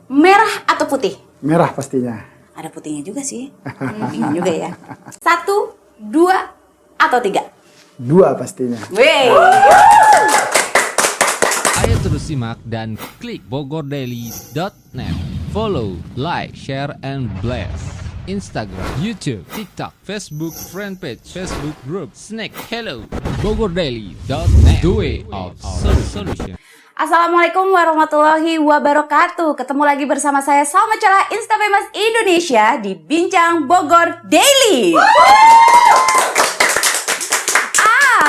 Merah atau putih? Merah pastinya. Ada putihnya juga sih. Bingung juga ya. 1, 2, atau 3? 2 pastinya. Wey. Ayo terus simak dan klik bogordaily.net. Follow, like, share, and blast. Instagram, YouTube, TikTok, Facebook, Fanpage, Facebook Group, Snack, Hello, bogordaily.net. The way of solution. Assalamualaikum warahmatullahi wabarakatuh. Ketemu lagi bersama saya Salma Cala Instafamous Indonesia di Bincang Bogor Daily.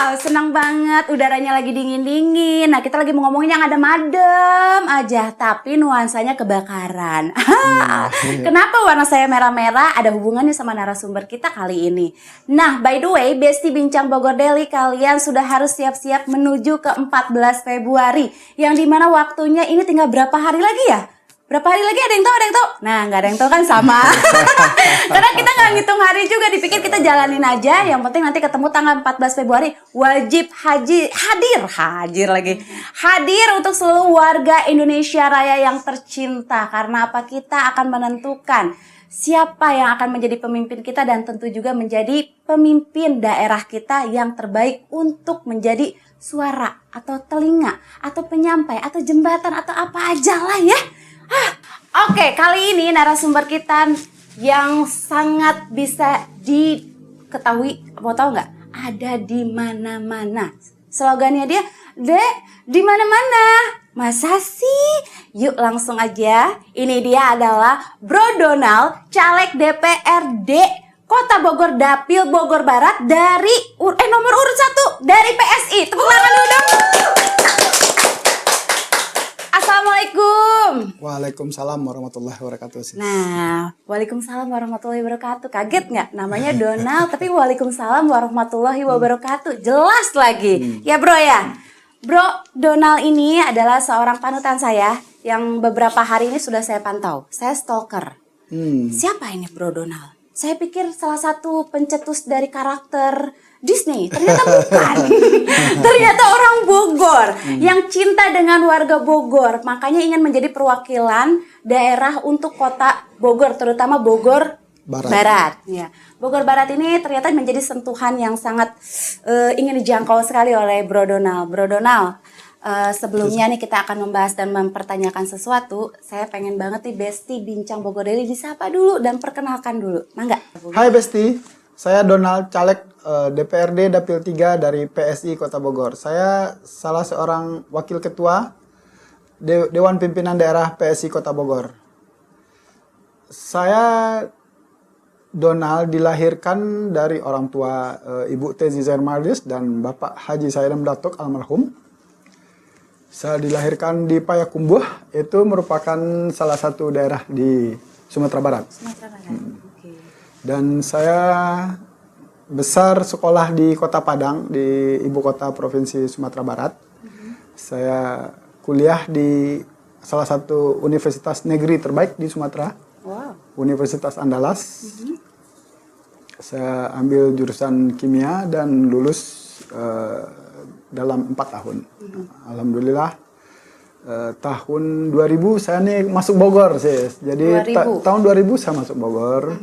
Senang banget, udaranya lagi dingin-dingin. Nah, kita lagi mau ngomongin yang ada madem aja, tapi nuansanya kebakaran. Kenapa warna saya merah-merah? Ada hubungannya sama narasumber kita kali ini. Nah, by the way, Besti Bincang Bogor Daily, kalian sudah harus siap-siap menuju ke 14 Februari. Yang dimana waktunya ini tinggal berapa hari lagi ya? Berapa hari lagi, ada yang tahu? Nah, nggak ada yang tahu kan, sama. Karena kita nggak ngitung hari juga, dipikir kita jalanin aja. Yang penting nanti ketemu tanggal 14 Februari, wajib hadir untuk seluruh warga Indonesia Raya yang tercinta. Karena apa? Kita akan menentukan siapa yang akan menjadi pemimpin kita dan tentu juga menjadi pemimpin daerah kita yang terbaik untuk menjadi suara atau telinga atau penyampai atau jembatan atau apa aja lah ya. Oke, kali ini narasumber kita yang sangat bisa diketahui, mau tahu nggak? Ada di mana-mana. Slogannya dia, Dek, di mana-mana. Masa sih? Yuk langsung aja. Ini dia adalah Bro Donald, caleg DPRD Kota Bogor Dapil Bogor Barat dari nomor urut 1 dari PSI. Tepuk tangan dulu dong. Assalamualaikum. Waalaikumsalam warahmatullahi wabarakatuh. Nah, waalaikumsalam warahmatullahi wabarakatuh. Kaget nggak? Namanya Donald, tapi waalaikumsalam warahmatullahi wabarakatuh. Jelas lagi. Ya bro ya. Bro Donald ini adalah seorang panutan saya yang beberapa hari ini sudah saya pantau. Saya stalker. Siapa ini Bro Donald? Saya pikir salah satu pencetus dari karakter Disney, ternyata bukan. Ternyata orang Bogor yang cinta dengan warga Bogor, makanya ingin menjadi perwakilan daerah untuk kota Bogor, terutama Bogor Barat. Ya. Bogor Barat ini ternyata menjadi sentuhan yang sangat ingin dijangkau sekali oleh Bro Donald. Bro Donald, sebelumnya nih kita akan membahas dan mempertanyakan sesuatu. Saya pengen banget nih Besti Bincang Bogor Daily disapa dulu dan perkenalkan dulu. Mangga. Hai Besti. Saya Donald, caleg DPRD Dapil 3 dari PSI Kota Bogor. Saya salah seorang wakil ketua Dewan Pimpinan Daerah PSI Kota Bogor. Saya Donald dilahirkan dari orang tua Ibu Tezi Zairmardis dan Bapak Haji Saidam Datuk almarhum. Saya dilahirkan di Payakumbuh, itu merupakan salah satu daerah di Sumatera Barat. Dan saya besar sekolah di Kota Padang, di ibu kota provinsi Sumatera Barat. Saya kuliah di salah satu universitas negeri terbaik di Sumatera, Universitas Andalas. Saya ambil jurusan kimia dan lulus dalam 4 tahun. Alhamdulillah. Tahun 2000 saya nih masuk Bogor sih. Jadi tahun 2000 saya masuk Bogor.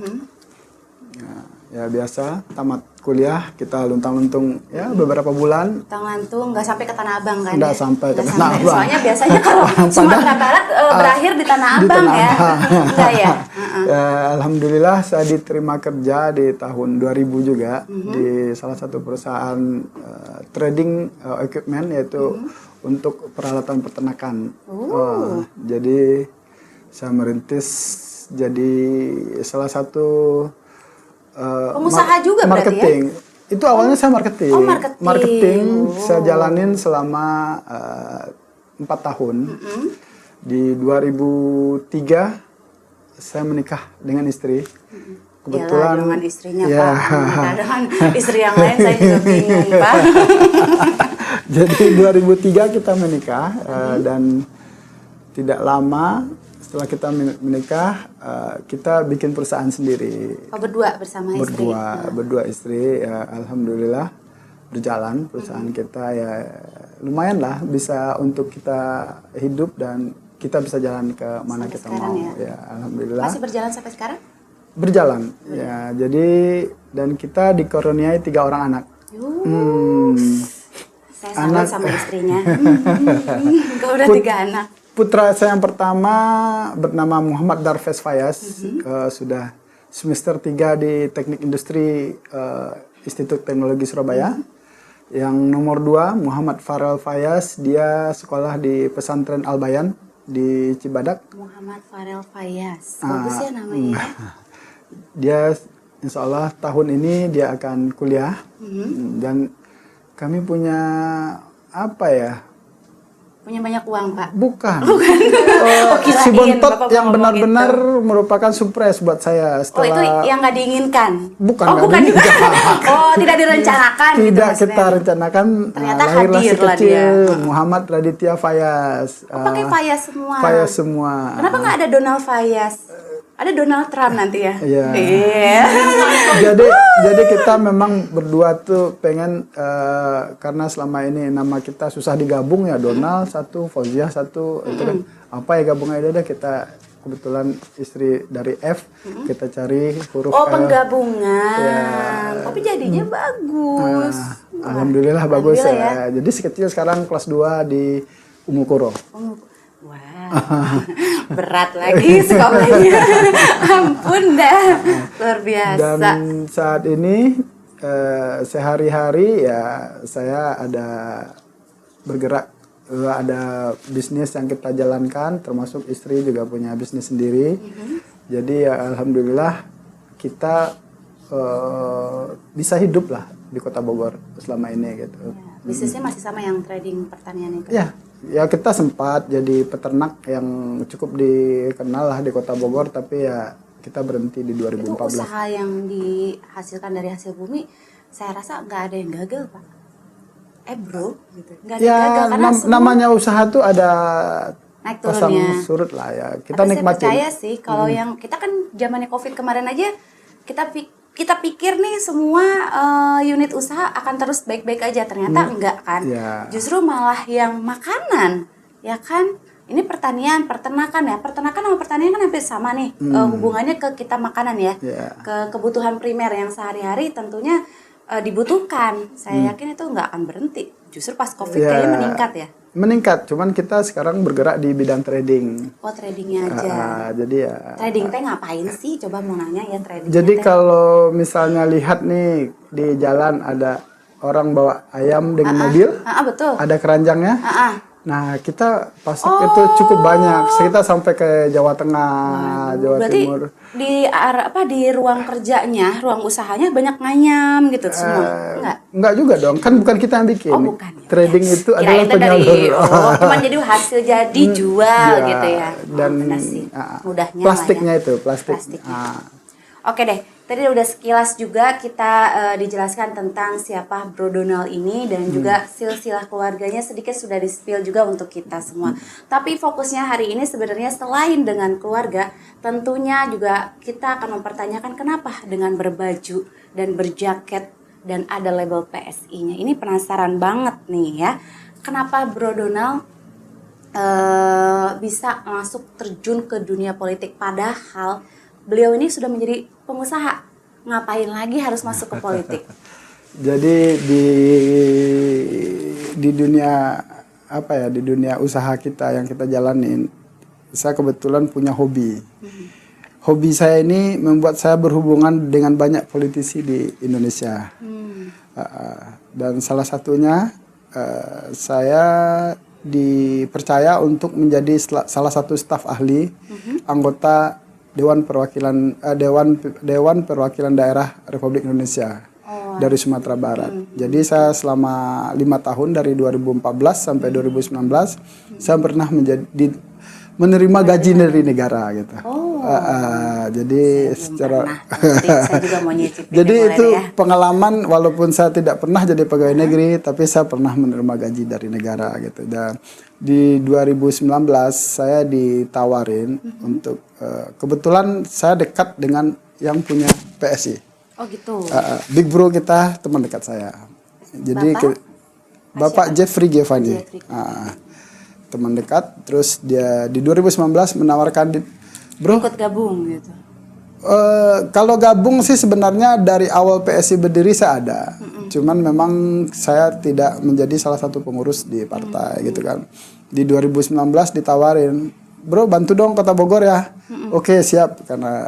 Ya biasa, tamat kuliah kita luntang-luntung ya beberapa bulan. Luntang-lantung, nggak sampai ke Tanah Abang kan? Nggak sampai ke Tanah Abang. Soalnya biasanya kalau Sumatera Barat berakhir di Tanah Abang ya. Enggak ya? Ya, alhamdulillah saya diterima kerja di tahun 2000 juga di salah satu perusahaan trading equipment, yaitu untuk peralatan peternakan. Jadi saya merintis jadi salah satu pengusaha juga marketing. Berarti ya? Itu awalnya saya marketing. Marketing saya jalanin selama 4 tahun. Di 2003 saya menikah dengan istri. Kebetulan dengan istrinya ya. Pak. Dengan istri yang lain saya juga bingung Pak. Jadi 2003 kita menikah dan tidak lama setelah kita menikah, kita bikin perusahaan sendiri. Berdua bersama istri? Berdua istri, ya, alhamdulillah berjalan perusahaan kita ya lumayan lah bisa untuk kita hidup dan kita bisa jalan ke mana Sampai kita sekarang mau. Ya, alhamdulillah. Masih berjalan sampai sekarang? Berjalan. Ya, jadi dan kita dikaruniai 3 orang anak. Saya salut sama istrinya. Kau udah 3 anak. Putra saya yang pertama bernama Muhammad Darves Fayaz, sudah semester 3 di Teknik Industri Institut Teknologi Surabaya. Yang nomor 2 Muhammad Farel Fayaz, dia sekolah di Pesantren Al Bayan di Cibadak. Muhammad Farel Fayaz, bagus ya namanya. Dia insya Allah tahun ini dia akan kuliah. Dan kami punya apa ya? Punya banyak uang, Pak? Bukan. kirain Si bontot Bapak yang mau ngomong benar-benar merupakan surprise buat saya setelah. itu yang nggak diinginkan? Bukan. Oh, bukan juga. Oh, tidak direncanakan gitu Tidak maksudnya. kita rencanakan. Ternyata lahirlah si hadir lah kecil dia. Muhammad Raditya Fayaz. Pakai Fayaz semua. Fayaz semua. Kenapa nggak ada Donald Fayaz? Ada Donald Trump nanti ya? Iya. Iya. jadi kita memang berdua tuh pengen karena selama ini nama kita susah digabung ya, Donald satu, Fauziah satu, itu kan apa ya gabungnya udah kita kebetulan istri dari F, kita cari huruf Oh, L. penggabungan. Ya. Tapi jadinya bagus. Alhamdulillah bagus Alhamdulillah ya. Jadi si kecil sekarang kelas 2 di Umukuro. Wah, berat lagi sekolahnya. Ampun dah, luar biasa. Dan saat ini sehari-hari ya saya ada bergerak, ada bisnis yang kita jalankan, termasuk istri juga punya bisnis sendiri. Jadi ya alhamdulillah kita bisa hidup lah di Kota Bogor selama ini gitu. Ya, bisnisnya masih sama yang trading pertanian itu? Ya kita sempat jadi peternak yang cukup dikenal lah di Kota Bogor, tapi ya kita berhenti di 2014. Itu usaha yang dihasilkan dari hasil bumi, saya rasa nggak ada yang gagal, Pak. Bro, gitu. Nggak ada yang gagal karena semua namanya usaha tuh ada naik pasang turunnya. surut lah ya. Kita Tapi nikmatin. saya percaya sih kalau yang kita kan zamannya Covid kemarin aja kita pikir nih semua unit usaha akan terus baik-baik aja, ternyata enggak kan. Ya. Justru malah yang makanan, ya kan. Ini pertanian, peternakan ya. Peternakan sama pertanian kan hampir sama nih hubungannya ke kita makanan ya. Ya. Ke kebutuhan primer yang sehari-hari tentunya dibutuhkan. Saya yakin itu nggak akan berhenti. Justru pas Covid kayaknya meningkat ya. Meningkat, cuman kita sekarang bergerak di bidang trading. Oh, tradingnya aja. Jadi ya. Trading teh ngapain sih? Coba mau nanya ya trading. Jadi kalau misalnya lihat nih di jalan ada orang bawa ayam dengan mobil, betul. ada keranjangnya. Nah kita pasok itu cukup banyak. Kita sampai ke Jawa Tengah, Jawa Berarti Timur. di ruang kerjanya, ruang usahanya banyak nganyam gitu semua. Enggak? Enggak juga dong, kan bukan kita yang bikin. Oh, bukan. Trading itu adalah Kirain teh dari penyalur. cuman jadi hasil jadi jual gitu ya. Dan benar sih. Mudahnya plastiknya lah ya. itu, plastik. Plastiknya. Oke deh, tadi udah sekilas juga kita dijelaskan tentang siapa Bro Donald ini dan juga silsilah keluarganya sedikit sudah di-spill juga untuk kita semua. Tapi fokusnya hari ini sebenarnya selain dengan keluarga, tentunya juga kita akan mempertanyakan kenapa dengan berbaju dan berjaket dan ada label PSI-nya. Ini penasaran banget nih ya. Kenapa Bro Donald bisa masuk terjun ke dunia politik padahal beliau ini sudah menjadi pengusaha, ngapain lagi harus masuk ke politik? Jadi di dunia apa ya, di dunia usaha kita yang kita jalanin, saya kebetulan punya hobi. Hobi saya ini membuat saya berhubungan dengan banyak politisi di Indonesia. Dan salah satunya saya dipercaya untuk menjadi salah satu staf ahli anggota Dewan Perwakilan Daerah Republik Indonesia dari Sumatera Barat. Jadi saya selama 5 tahun dari 2014 sampai 2019 saya pernah menerima gaji dari negara gitu. Jadi secara saya juga mau nyicipin. jadi itu ya. pengalaman, walaupun saya tidak pernah jadi pegawai negeri, tapi saya pernah menerima gaji dari negara gitu. Dan di 2019 saya ditawarin untuk kebetulan saya dekat dengan yang punya PSI. Oh gitu. Big Bro kita teman dekat saya. Jadi Bapak Jeffrey Giovanni. teman dekat. Terus dia di 2019 menawarkan bro, Ikut gabung gitu. kalau gabung sih sebenarnya dari awal PSI berdiri saya ada. Cuman memang saya tidak menjadi salah satu pengurus di partai gitu kan. Di 2019 ditawarin, bro bantu dong Kota Bogor ya. Oke siap, karena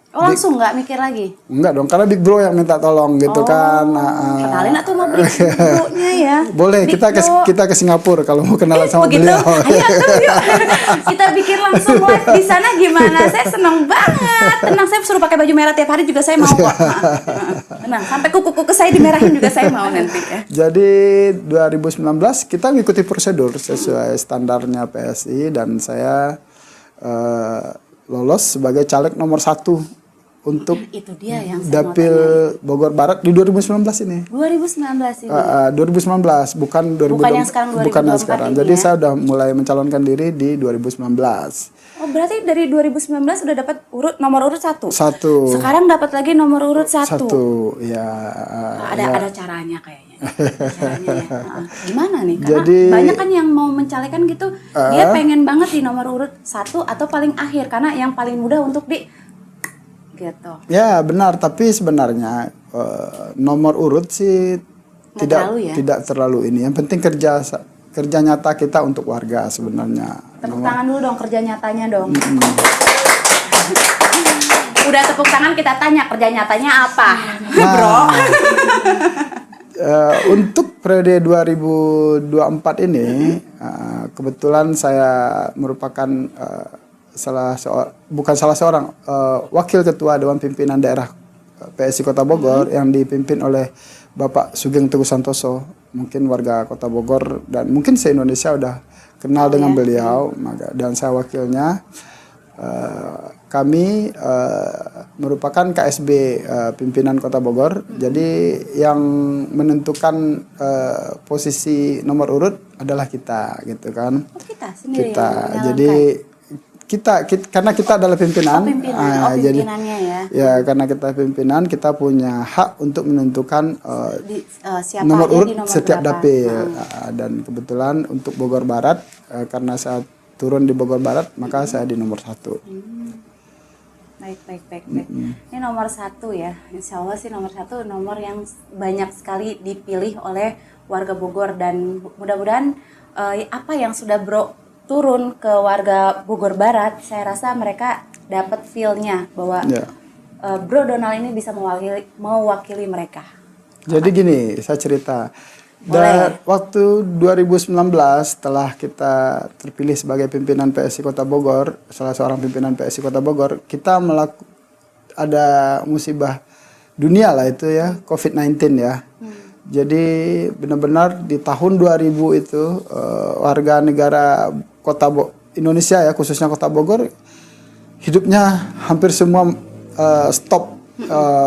Oh langsung nggak mikir lagi? enggak dong, karena Big Bro yang minta tolong gitu kan. Kenalin atau mau beli Bro-nya ya? Boleh, Big kita ke Singapura kalau mau kenalan sama begitu? beliau. Ayo tuh yuk. Kita bikin langsung live di sana gimana? Saya seneng banget. Tenang, saya suruh pakai baju merah tiap hari juga saya mau kok. Tenang, sampai kuku-kuku saya dimerahin juga saya mau nanti ya. Jadi 2019 kita mengikuti prosedur sesuai standarnya PSI dan saya lolos sebagai caleg nomor 1 untuk Itu dia yang saya mau Dapil tanya. Bogor Barat di 2019 ini. 2019 ini. 2019 bukan 2020, Bukan yang sekarang, bukan yang 2024 sekarang. ini Jadi ya? saya udah mulai mencalonkan diri di 2019. Oh berarti dari 2019 udah dapat nomor urut 1. Satu. Sekarang dapat lagi nomor urut 1. Satu, ya. Ada caranya kayaknya. Caranya ya. Gimana nih? Karena Jadi- banyak kan yang mau mencalekan gitu, dia pengen banget di nomor urut 1 atau paling akhir karena yang paling mudah untuk di gitu. Ya benar, tapi sebenarnya nomor urut sih tidak terlalu ini. Yang penting kerja nyata kita untuk warga sebenarnya. Tepuk tangan dulu dong kerja nyatanya dong. Udah tepuk tangan kita tanya kerja nyatanya apa, bro? Untuk periode 2024 ini kebetulan saya merupakan bukan salah seorang wakil ketua Dewan Pimpinan Daerah PSI Kota Bogor yang dipimpin oleh Bapak Sugeng Teguh Santoso. Mungkin warga Kota Bogor dan mungkin se-Indonesia udah kenal dengan beliau, dan saya wakilnya. Kami merupakan KSB pimpinan Kota Bogor. Jadi yang menentukan posisi nomor urut adalah kita, gitu kan. Oh, kita sendiri Kita. yang menyalonkan. Jadi kita karena kita adalah pimpinan. Jadi Pimpinannya ya. ya karena kita pimpinan, kita punya hak untuk menentukan Siapa nomor aja urut di nomor setiap berapa. dapil. Dan kebetulan untuk Bogor Barat, karena saya turun di Bogor Barat, maka saya di nomor 1. Baik. Ini nomor 1 ya. Insya Allah sih nomor 1 nomor yang banyak sekali dipilih oleh warga Bogor, dan mudah-mudahan apa yang sudah Bro turun ke warga Bogor Barat, saya rasa mereka dapat feel-nya bahwa Bro Donald ini bisa mewakili mereka. Jadi gini, saya cerita. Waktu 2019 setelah kita terpilih sebagai pimpinan PSI Kota Bogor, salah seorang pimpinan PSI Kota Bogor, kita ada musibah dunia lah itu ya, COVID-19 ya. Jadi benar-benar di tahun 2000 itu warga negara Indonesia ya, khususnya Kota Bogor, hidupnya hampir semua stop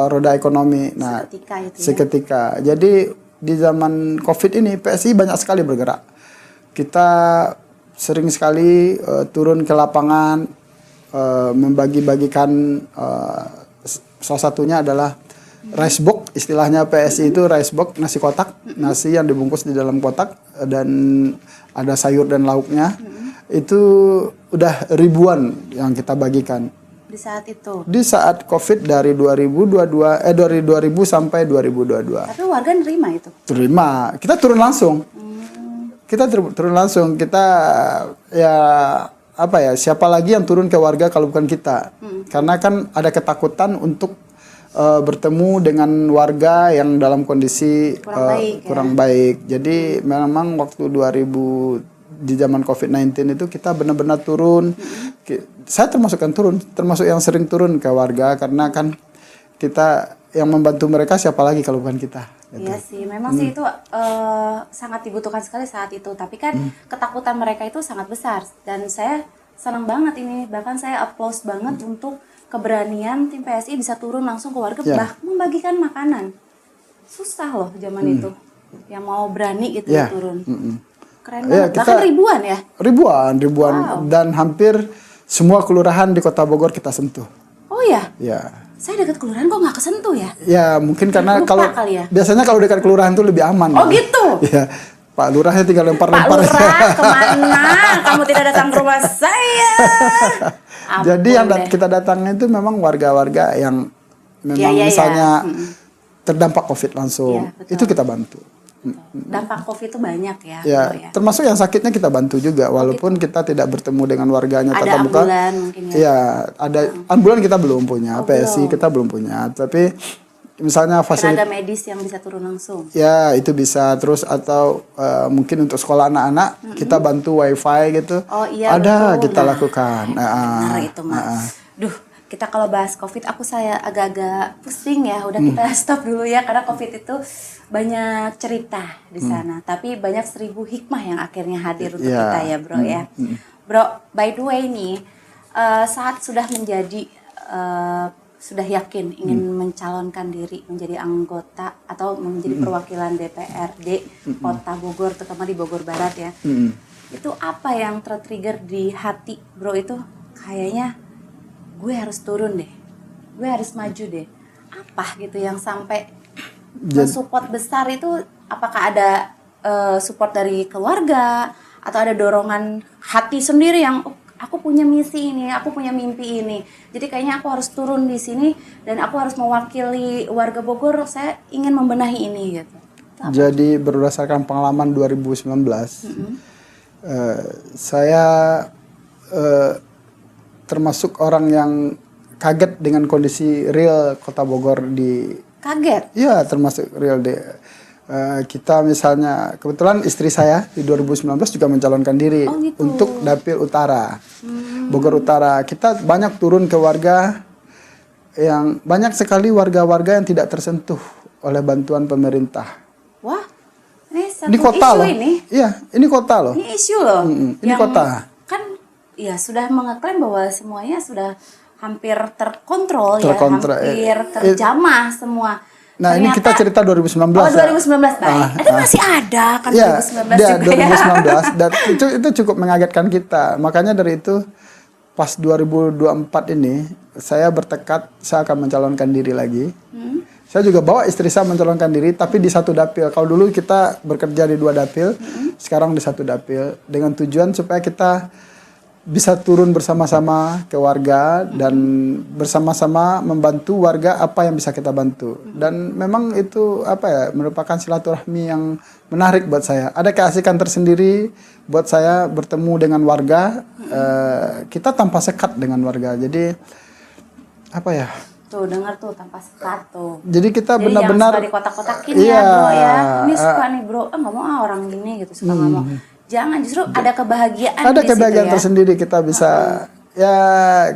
roda ekonomi. Nah, seketika. Jadi di zaman COVID ini PSI banyak sekali bergerak. Kita sering sekali turun ke lapangan, membagi-bagikan, salah satunya adalah rice box, istilahnya PSI itu rice box, nasi kotak, nasi yang dibungkus di dalam kotak dan ada sayur dan lauknya. Itu udah ribuan yang kita bagikan. Di saat itu. Di saat COVID dari 2000 sampai 2022. Tapi warga nerima itu. Terima. Kita turun langsung. Kita turun langsung. Kita ya apa ya? Siapa lagi yang turun ke warga kalau bukan kita? Karena kan ada ketakutan untuk bertemu dengan warga yang dalam kondisi kurang baik. Jadi memang waktu 2000 di zaman COVID-19 itu kita benar-benar turun. Saya termasuk yang sering turun ke warga, karena kan kita yang membantu mereka, siapa lagi kalau bukan kita. Gitu. Iya sih, memang sih itu sangat dibutuhkan sekali saat itu. Tapi kan ketakutan mereka itu sangat besar, dan saya senang banget ini. Bahkan saya applause banget untuk keberanian tim PSI bisa turun langsung ke warga, bahkan membagikan makanan. Susah loh zaman itu, yang mau berani gitu turun. Keren banget, bahkan ribuan ya? Ribuan. Wow. Dan hampir semua kelurahan di Kota Bogor kita sentuh. Oh ya? Ya. Saya dekat kelurahan kok nggak kesentuh ya? Ya mungkin karena biasanya kalau dekat kelurahan itu lebih aman. Oh gitu? Ya. Pak Lurahnya tinggal Pak lempar-lempar. Lurah, kemana? Kamu tidak datang ke rumah saya. Ampun Jadi yang deh. kita datangnya itu memang warga-warga yang memang Iya. misalnya terdampak COVID langsung, Iya, betul. itu kita bantu. Dampak COVID itu banyak ya, Ya, Bro, ya. termasuk yang sakitnya kita bantu juga, walaupun kita tidak bertemu dengan warganya Ada tatap muka. ambulan mungkin ya. Iya, ada ambulan kita belum punya, Oh, PSI belum. kita belum punya, tapi misalnya fasilitas. Tenaga medis yang bisa turun langsung. Ya, itu bisa terus atau mungkin untuk sekolah anak-anak kita bantu wifi gitu. Oh iya, ada betul. kita Nah, lakukan. Benar itu Mas. Duh, kita kalau bahas COVID aku saya agak-agak pusing ya. Udah kita stop dulu ya karena COVID itu banyak cerita di sana. Tapi banyak 1000 hikmah yang akhirnya hadir untuk Ya. kita ya Bro ya. Bro, by the way nih, saat sudah menjadi sudah yakin ingin mencalonkan diri menjadi anggota atau menjadi perwakilan DPRD Kota Bogor, terutama di Bogor Barat ya. Itu apa yang tertrigger di hati Bro itu? Kayaknya gue harus turun deh, gue harus maju deh. Apa gitu yang sampai support besar itu? Apakah ada support dari keluarga atau ada dorongan hati sendiri yang "Oh, aku punya misi ini, aku punya mimpi ini. Jadi kayaknya aku harus turun di sini dan aku harus mewakili warga Bogor. Saya ingin membenahi ini gitu." Jadi berdasarkan pengalaman 2019, saya termasuk orang yang kaget dengan kondisi real Kota Bogor di. Kaget. Iya, termasuk real deh. Kita misalnya, kebetulan istri saya di 2019 juga mencalonkan diri Oh, gitu. untuk Dapil Utara, Bogor Utara. Kita banyak turun ke warga, yang banyak sekali warga-warga yang tidak tersentuh oleh bantuan pemerintah. Wah, ini satu Ini kota isu loh. ini. Iya, ini kota loh. Ini isu loh. Ini Yang kota. Kan ya sudah mengeklaim bahwa semuanya sudah hampir terkontrol, Terkontrol, ya, hampir terjamah semua. Nah, ini kita cerita 2019. Oh, ya. 2019 baik. Ada masih ada kan Iya, 2019 dia juga ya. 2019 dan itu cukup mengagetkan kita. Makanya dari itu pas 2024 ini saya bertekad saya akan mencalonkan diri lagi. Saya juga bawa istri saya mencalonkan diri tapi di satu dapil. Kalau dulu kita bekerja di 2 dapil, sekarang di 1 dapil dengan tujuan supaya kita bisa turun bersama-sama ke warga dan bersama-sama membantu warga apa yang bisa kita bantu. Dan memang itu apa ya, merupakan silaturahmi yang menarik buat saya. Ada keasikan tersendiri buat saya bertemu dengan warga. Kita tanpa sekat dengan warga. Jadi apa ya? Tuh dengar tuh tanpa sekat tuh. Jadi kita Jadi benar-benar jangan suka dikotak-kotakin Iya. ya Bro ya. Ini suka nih Bro, nggak mau orang gini gitu, suka nggak mau. Jangan, justru ada kebahagiaan ada di situ kebahagiaan ya. tersendiri kita bisa ya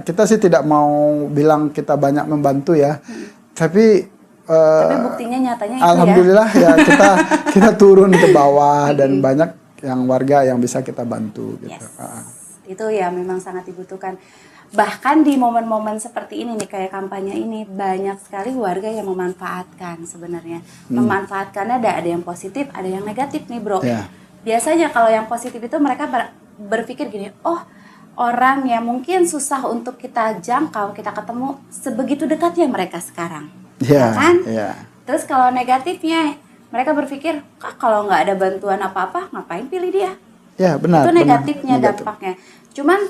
kita sih tidak mau bilang kita banyak membantu ya. Tapi Tapi buktinya nyatanya itu alhamdulillah ya kita turun ke bawah dan banyak yang warga yang bisa kita bantu gitu. Itu ya memang sangat dibutuhkan. Bahkan di momen-momen seperti ini nih, kayak kampanye ini, banyak sekali warga yang memanfaatkan sebenarnya. Memanfaatkannya ada yang positif, ada yang negatif nih Bro. Ya. Biasanya kalau yang positif itu mereka berpikir gini, oh orang yang mungkin susah untuk kita jangkau, kita ketemu, sebegitu dekatnya mereka sekarang. Iya, Ya kan? iya. Terus kalau negatifnya, mereka berpikir, kalau nggak ada bantuan apa-apa, ngapain pilih dia? Ya, benar. Itu benar. negatifnya Negatif. dampaknya. Cuman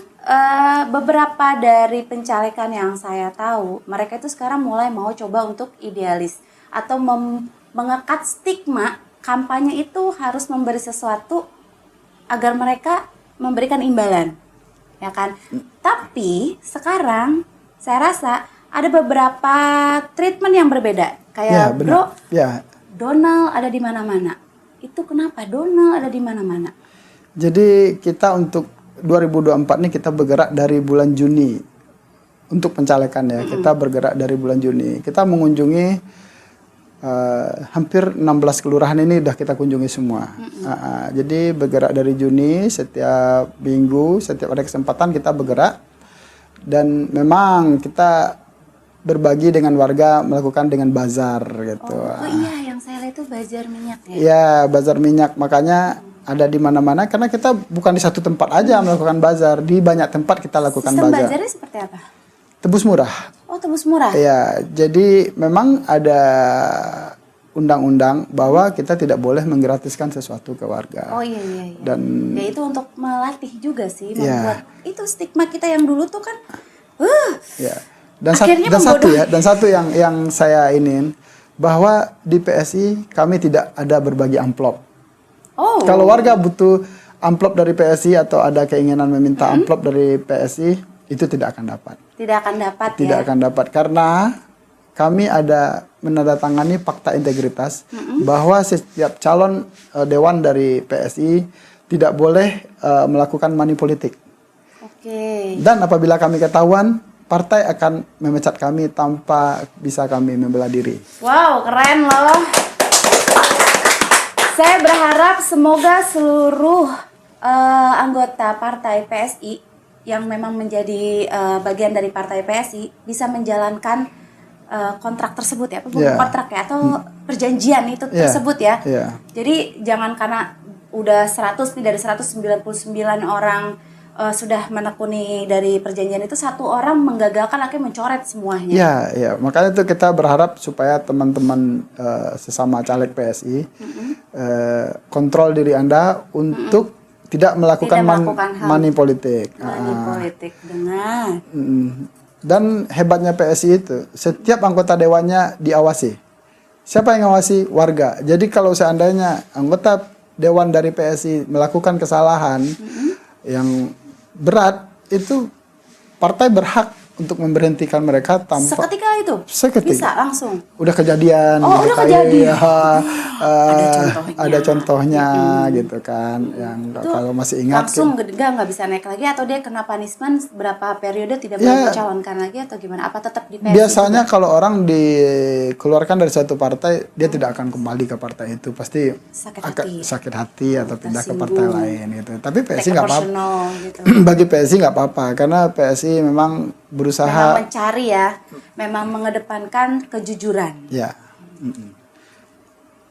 beberapa dari pencalekan yang saya tahu, mereka itu sekarang mulai mau coba untuk idealis atau mengekat stigma kampanye itu harus memberi sesuatu agar mereka memberikan imbalan, ya kan? Tapi sekarang saya rasa ada beberapa treatment yang berbeda. Ya, Kayak benar. Bro, Ya. Donald ada di mana-mana. Itu kenapa Donald ada di mana-mana? Jadi kita untuk 2024 ini kita bergerak dari bulan Juni untuk pencalekan ya. Kita bergerak dari bulan Juni. Kita mengunjungi hampir 16 kelurahan ini udah kita kunjungi semua. Jadi bergerak dari Juni, setiap minggu, setiap ada kesempatan kita bergerak. Dan memang kita berbagi dengan warga, melakukan dengan bazar gitu. Oh iya, yang saya lihat itu bazar minyak ya. Ya, bazar minyak. Makanya ada di mana-mana karena kita bukan di satu tempat aja melakukan bazar, di banyak tempat kita lakukan Sistem bazar. bazarnya seperti apa? Tebus murah. Oh, tebus murah. Ya, jadi memang ada undang-undang bahwa kita tidak boleh menggratiskan sesuatu ke warga. Oh iya. Dan Ya itu untuk melatih juga sih, Iya. membuat itu stigma kita yang dulu tuh kan ya. Dan Akhirnya dan satu yang saya ingin bahwa di PSI kami tidak ada berbagi amplop. oh Kalau warga butuh amplop dari PSI atau ada keinginan meminta amplop dari PSI, itu tidak akan dapat. tidak akan dapat Tidak ya. akan dapat karena kami ada menandatangani fakta integritas bahwa setiap calon dewan dari PSI tidak boleh melakukan money politik. Oke. Dan apabila kami ketahuan, partai akan memecat kami tanpa bisa kami membela diri. Wow, keren loh. Saya berharap semoga seluruh anggota partai PSI yang memang menjadi bagian dari partai PSI bisa menjalankan kontrak tersebut ya, bukan Yeah. kontrak ya, atau perjanjian itu Yeah. tersebut ya. Yeah. Jadi jangan karena udah 100 nih dari 199 orang sudah menekuni dari perjanjian itu, satu orang menggagalkan akhirnya mencoret semuanya. Ya, makanya itu kita berharap supaya teman-teman sesama caleg PSI kontrol diri Anda untuk tidak melakukan hal money politik. money politik dengan Dan hebatnya PSI itu setiap anggota dewannya diawasi. Siapa yang ngawasi? Warga. Jadi kalau seandainya anggota dewan dari PSI melakukan kesalahan yang berat, itu partai berhak untuk memberhentikan mereka tanpa seketika itu Seketika. bisa langsung. udah kejadian. Oh, gitu udah kan. kejadian. Iya, contohnya. ada contohnya gitu kan. Yang Itu kalau masih ingat langsung nggak bisa naik lagi, atau dia kena punishment berapa periode tidak boleh Ya. mencalonkan lagi, atau gimana? Apa tetap di PSI biasanya juga? kalau orang dikeluarkan dari suatu partai, dia tidak akan kembali ke partai itu, pasti Sakit akan hati. sakit hati atau pindah ke Tersinggung. partai lain gitu. Tapi PSI Take nggak apa-apa. personal gitu. Bagi PSI nggak apa-apa karena PSI memang Memang berusaha mencari ya, memang mengedepankan kejujuran. ya.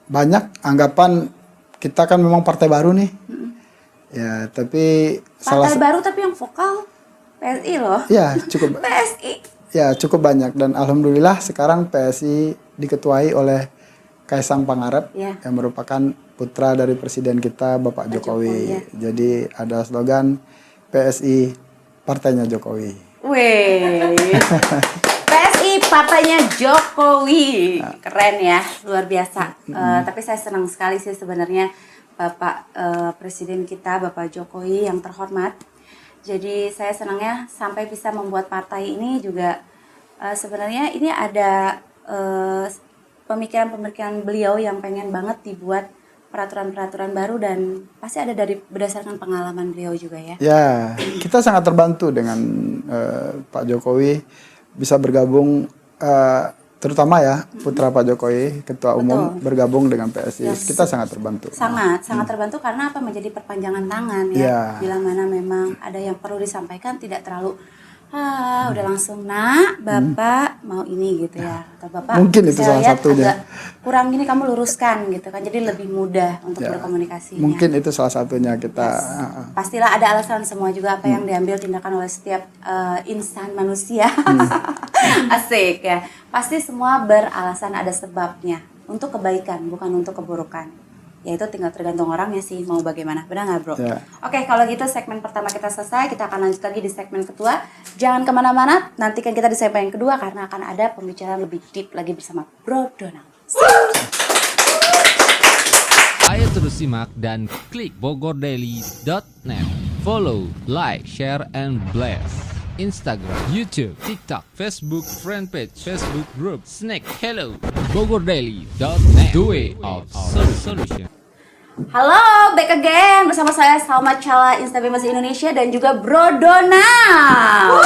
Banyak anggapan kita kan memang partai baru nih. Ya, tapi Partai baru tapi yang vokal PSI loh. ya cukup PSI. ya cukup banyak dan alhamdulillah sekarang PSI diketuai oleh Kaisang Pangarep Ya. yang merupakan putra dari presiden kita Bapak Jokowi. Jokowi, ya. Jadi ada slogan PSI partainya Jokowi. Wih. PSI partainya Jokowi. Keren ya, luar biasa. Tapi saya senang sekali sih sebenarnya Bapak Presiden kita, Bapak Jokowi yang terhormat. Jadi saya senangnya sampai bisa membuat partai ini juga sebenarnya ini ada pemikiran-pemikiran beliau yang pengen banget dibuat peraturan-peraturan baru, dan pasti ada dari berdasarkan pengalaman beliau juga ya. Ya, kita sangat terbantu dengan Pak Jokowi bisa bergabung, terutama ya putra Pak Jokowi, ketua umum bergabung dengan PSI. Yes. Kita sangat terbantu. Sangat terbantu karena apa, menjadi perpanjangan tangan ya. Ya. Bila mana memang ada yang perlu disampaikan, tidak terlalu udah langsung nak bapak mau ini gitu ya, atau bapak Mungkin itu saya salah lihat satunya. agak kurang gini, kamu luruskan gitu kan, jadi lebih mudah untuk Ya, berkomunikasinya. mungkin itu salah satunya kita. Pastilah ada alasan semua juga apa yang diambil tindakan oleh setiap insan manusia. Asik ya. Pasti semua beralasan, ada sebabnya untuk kebaikan, bukan untuk keburukan. Ya itu tinggal tergantung orangnya sih mau bagaimana. Benar nggak bro? Ya. Oke, kalau gitu segmen pertama kita selesai. Kita akan lanjut lagi di segmen kedua. Jangan kemana-mana, nantikan kita di segmen yang kedua karena akan ada pembicaraan lebih deep lagi bersama Bro Donald. Ayo terus simak dan klik bogordaily.net. Follow, like, share, and blast. Instagram, YouTube, TikTok, Facebook, Fanpage, Facebook Group, Snack, Hello, bogordaily.net. The way of solution. Halo, back again bersama saya Salma Chala, Instagram Indonesia, dan juga Bro Donald.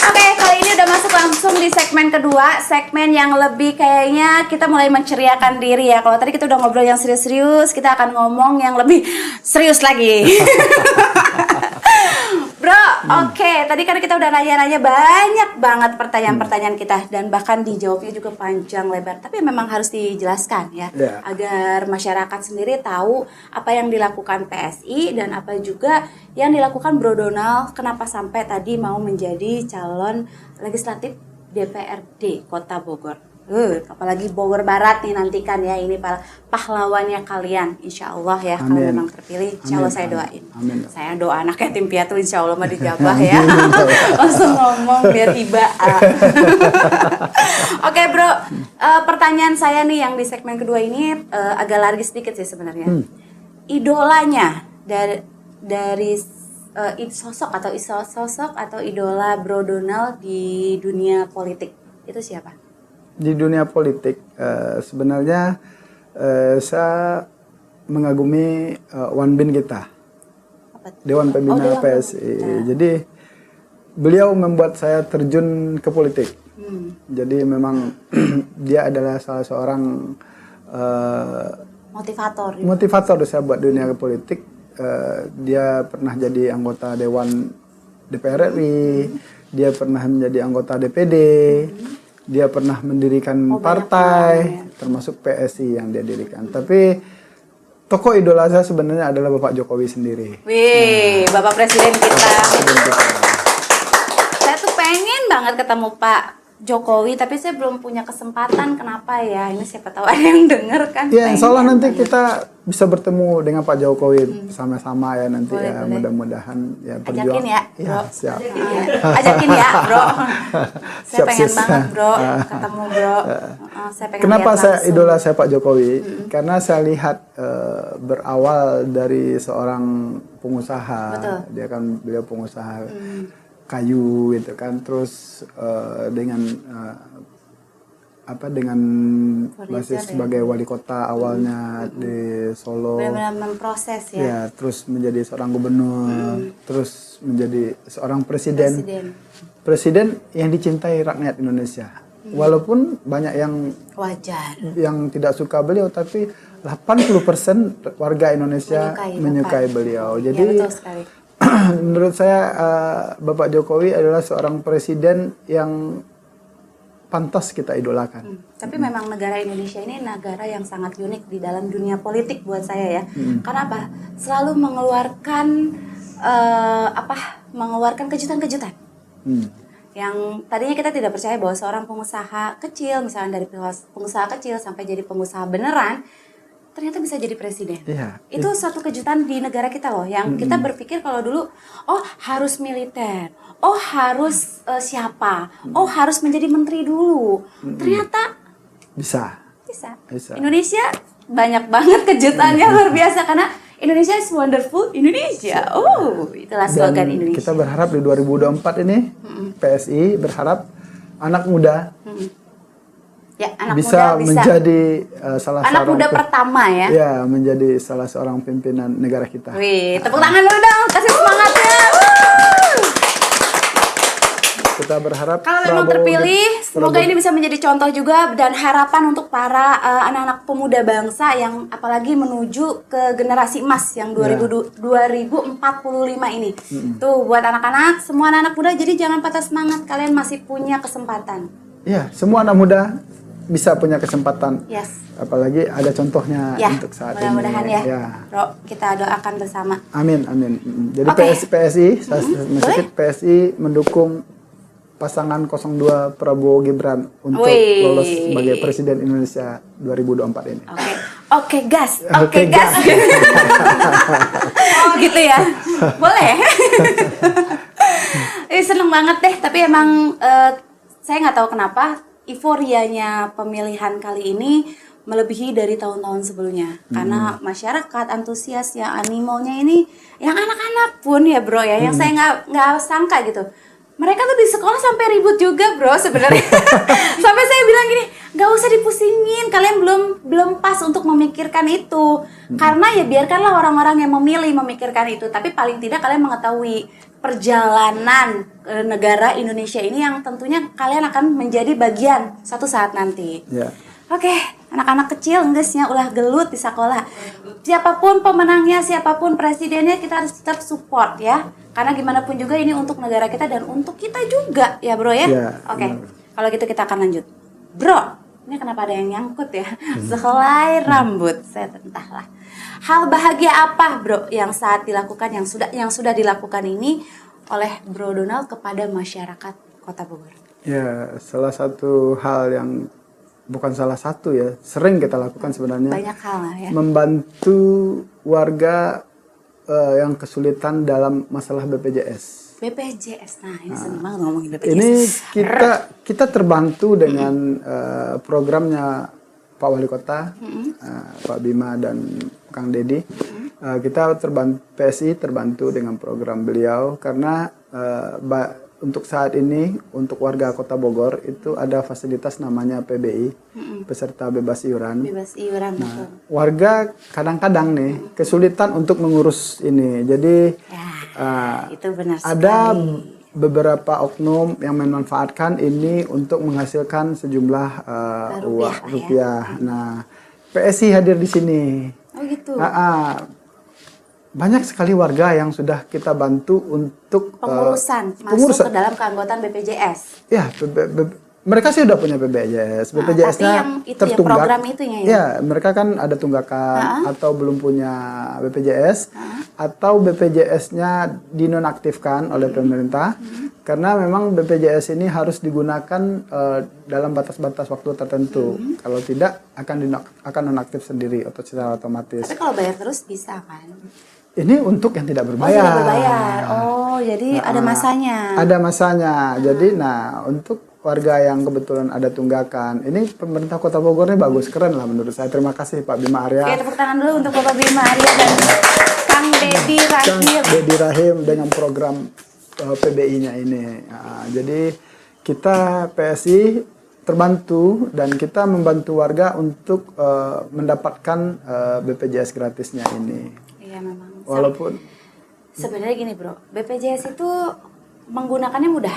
Oke, kali ini udah masuk langsung di segmen kedua, segmen yang lebih kayaknya kita mulai menceriakan diri ya. Kalau tadi kita udah ngobrol yang serius-serius, kita akan ngomong yang lebih serius lagi. Bro, oke, tadi kan kita udah nanya-nanya banyak banget pertanyaan-pertanyaan kita, dan bahkan dijawabnya juga panjang lebar. Tapi memang harus dijelaskan ya, Ya. agar masyarakat sendiri tahu apa yang dilakukan PSI dan apa juga yang dilakukan Bro Donald. Kenapa sampai tadi mau menjadi calon legislatif DPRD Kota Bogor. Apalagi Bogor Barat nih nantikan ya, ini para pahlawannya kalian, insya Allah ya. Kalau Amin. memang terpilih, insya Allah Amin, saya amin. doain. Amin. Saya doa anak yatim piatu, insya Allah mah dijabah ya. Langsung ngomong biar iba. Oke bro, pertanyaan saya nih yang di segmen kedua ini agak lari sedikit sih sebenarnya. Idolanya dari sosok atau idola Bro Donald di dunia politik itu siapa? Di dunia politik sebenarnya saya mengagumi Wan Bin kita, Apa tuh? Dewan Pembina Dewan PSI. Pembina. Jadi beliau membuat saya terjun ke politik. Jadi memang dia adalah salah seorang Motivator. Gitu. motivator saya buat dunia politik. Dia pernah jadi anggota Dewan DPR RI, dia pernah menjadi anggota DPD, dia pernah mendirikan partai, termasuk PSI yang dia dirikan. Tapi tokoh idola saya sebenarnya adalah Bapak Jokowi sendiri. Wih, Bapak Presiden kita. Saya tuh pengen banget ketemu Pak Jokowi, tapi saya belum punya kesempatan. Kenapa ya? Ini siapa tahu ada yang denger kan. Ya, insya Allah Pengen nanti banget. kita bisa bertemu dengan Pak Jokowi sama-sama ya nanti Boleh, ya. boleh. Mudah-mudahan ya Ajakin ya, Ya, bro. siap. Ajakin ya, bro. Saya Siap, pengen sis. banget, bro, ketemu, bro. Saya pengen Kenapa lihat saya langsung. idola saya Pak Jokowi? Karena saya lihat berawal dari seorang pengusaha. Betul. Dia kan beliau pengusaha kayu gitu kan, terus dengan dengan Furniture basis sebagai wali kota awalnya di Solo. Benar-benar memproses ya. Ya, terus menjadi seorang gubernur, terus menjadi seorang presiden. Presiden yang dicintai rakyat Indonesia. Walaupun banyak yang Wajar. tidak suka beliau, tapi 80% warga Indonesia menyukai beliau. Ya, Jadi betul sekali. menurut saya Bapak Jokowi adalah seorang presiden yang pantas kita idolakan. Tapi memang negara Indonesia ini negara yang sangat unik di dalam dunia politik buat saya ya. Karena apa? Selalu mengeluarkan kejutan-kejutan. Yang tadinya kita tidak percaya bahwa seorang pengusaha kecil, misalnya dari pengusaha kecil sampai jadi pengusaha beneran, ternyata bisa jadi presiden. Iya. Itu suatu kejutan di negara kita loh, yang kita berpikir kalau dulu, oh harus militer, oh harus siapa, oh harus menjadi menteri dulu. Ternyata Bisa. bisa. Bisa. Indonesia banyak banget kejutannya luar biasa karena Indonesia is wonderful Indonesia. Oh, itulah slogan Dan Indonesia. kita berharap di 2024 ini PSI berharap anak muda Ya, anak bisa muda bisa. menjadi salah Anak seorang muda pertama ya. Ya, menjadi salah seorang pimpinan negara kita. Wih, tepuk tangan dulu dong, kasih semangatnya. Woo! Kita berharap Kalau memang terpilih, semoga ini bisa menjadi contoh juga dan harapan untuk para anak-anak pemuda bangsa yang apalagi menuju ke generasi emas yang 2045 ini. Tuh buat anak-anak, semua anak-anak muda, jadi jangan patah semangat, kalian masih punya kesempatan. Ya, semua anak muda bisa punya kesempatan. Yes. Apalagi ada contohnya Ya, untuk saat ini. mudah-mudahan ya. Ya. Bro, kita doakan bersama. Amin, amin. Jadi Oke. PSI, saya boleh? PSI mendukung pasangan 02 Prabowo Gibran untuk Wih. lolos sebagai Presiden Indonesia 2024 ini. Oke, gas. Oke, Gas. Gitu ya. Boleh. Seneng banget deh, tapi emang saya nggak tahu kenapa euforianya pemilihan kali ini melebihi dari tahun-tahun sebelumnya. Karena masyarakat antusias yang animonya ini, yang anak-anak pun ya bro ya, yang saya nggak sangka gitu. Mereka tuh di sekolah sampai ribut juga bro sebenarnya. Sampai saya bilang gini, nggak usah dipusingin, kalian belum pas untuk memikirkan itu. Karena ya biarkanlah orang-orang yang memilih memikirkan itu. Tapi paling tidak kalian mengetahui perjalanan negara Indonesia ini yang tentunya kalian akan menjadi bagian suatu saat nanti. Ya. Oke, anak-anak kecil enggesnya ulah gelut di sekolah. Siapapun pemenangnya, siapapun presidennya, kita harus tetap support ya. Karena gimana pun juga ini untuk negara kita dan untuk kita juga ya bro ya. Ya, Oke, benar. kalau gitu kita akan lanjut. Bro, ini kenapa ada yang nyangkut ya? Sehelai rambut, saya entahlah. Hal bahagia apa bro yang saat dilakukan, yang sudah dilakukan ini oleh Bro Donald kepada masyarakat Kota Bogor? Ya, salah satu hal yang bukan salah satu ya, sering kita lakukan sebenarnya. Banyak hal lah ya. Membantu warga yang kesulitan dalam masalah BPJS. BPJS, nah ini seneng banget ngomongin BPJS. Ini kita terbantu dengan programnya Pak Wali Kota, Pak Bima dan Kang Dedi. Kita PSI terbantu dengan program beliau karena untuk saat ini untuk warga Kota Bogor itu ada fasilitas namanya PBI, peserta bebas iuran. Bebas iuran, betul. Warga kadang-kadang nih kesulitan untuk mengurus ini. Jadi Itu benar ada sekali. beberapa oknum yang memanfaatkan ini untuk menghasilkan sejumlah rupiah. Nah, PSI hadir di sini. Oh gitu. Banyak sekali warga yang sudah kita bantu untuk Pengurusan masuk ke dalam keanggotaan BPJS. Ya, mereka sih udah punya BPJS. BPJS-nya tapi yang itu tertunggak. ya, program itunya ya. Ya, mereka kan ada tunggakan atau belum punya BPJS atau BPJS-nya dinonaktifkan oleh pemerintah karena memang BPJS ini harus digunakan dalam batas-batas waktu tertentu. Kalau tidak akan nonaktif sendiri atau secara otomatis. Tapi kalau bayar terus bisa kan? Ini untuk yang tidak Oh, berbayar. tidak berbayar. Oh, jadi ada masanya. Ada masanya. Jadi, untuk warga yang kebetulan ada tunggakan, ini pemerintah Kota Bogor ini bagus, keren lah menurut saya. Terima kasih Pak Bima Arya. Oke, tepuk tangan dulu untuk Bapak Bima Arya dan Kang Dedi Kang Rahim. Dedi Rahim dengan program PBI-nya ini. Jadi kita PSI terbantu dan kita membantu warga untuk mendapatkan BPJS gratisnya ini. Iya memang. Walaupun Sebenarnya gini bro, BPJS itu menggunakannya mudah,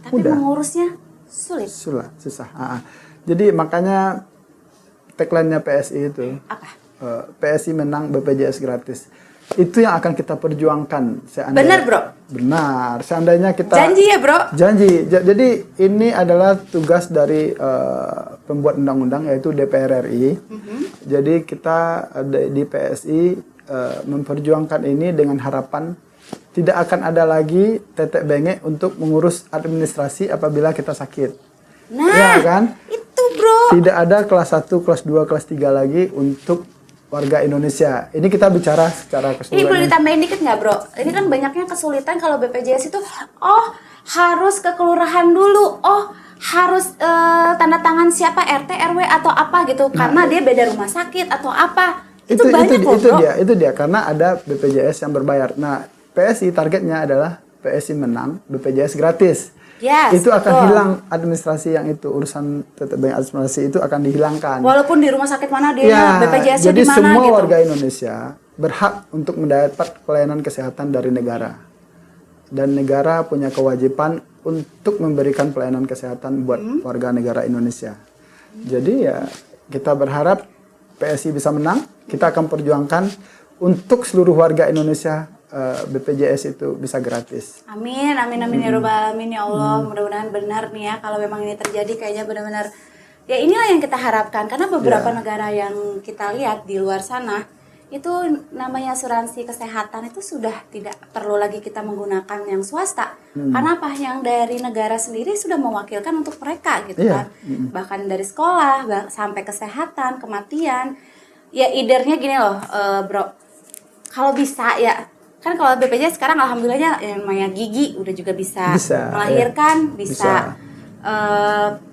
tapi Mudah. mengurusnya sulit. susah. Jadi makanya tagline-nya PSI itu Apa? PSI menang BPJS gratis. Itu yang akan kita perjuangkan. Benar bro? Benar. Seandainya kita Janji ya bro? Janji. Jadi ini adalah tugas dari pembuat undang-undang yaitu DPR RI. Jadi kita di PSI memperjuangkan ini dengan harapan tidak akan ada lagi tetek bengek untuk mengurus administrasi apabila kita sakit. Nah, Ya kan? itu bro. Tidak ada kelas 1, kelas 2, kelas 3 lagi untuk warga Indonesia. Ini kita bicara secara Ini keseluruhan. boleh ditambahin dikit nggak bro? Ini kan banyaknya kesulitan kalau BPJS itu, harus ke kelurahan dulu, harus tanda tangan siapa RT, RW atau apa gitu, karena dia beda rumah sakit atau apa. Itu banyak loh bro. Itu dia karena ada BPJS yang berbayar. Nah, PSI targetnya adalah PSI menang, BPJS gratis. Yes, itu akan betul. hilang administrasi yang itu, urusan tetek bengek administrasi itu akan dihilangkan. Walaupun di rumah sakit mana dia, BPJS-nya jadi di mana semua gitu. warga Indonesia berhak untuk mendapat pelayanan kesehatan dari negara. Dan negara punya kewajiban untuk memberikan pelayanan kesehatan buat warga negara Indonesia. Jadi ya kita berharap PSI bisa menang. Kita akan perjuangkan untuk seluruh warga Indonesia BPJS itu bisa gratis. Amin, amin, amin ya robbal alamin ya Allah. Mudah-mudahan benar nih ya, kalau memang ini terjadi kayaknya benar-benar ya inilah yang kita harapkan, karena beberapa negara yang kita lihat di luar sana itu namanya asuransi kesehatan itu sudah tidak perlu lagi kita menggunakan yang swasta. Karena apa, yang dari negara sendiri sudah mewakilkan untuk mereka gitu kan. Bahkan dari sekolah sampai kesehatan, kematian. Ya idernya gini loh, bro. Kalau bisa ya, kan kalau BPJS sekarang alhamdulillahnya yang namanya gigi udah juga bisa melahirkan, bisa.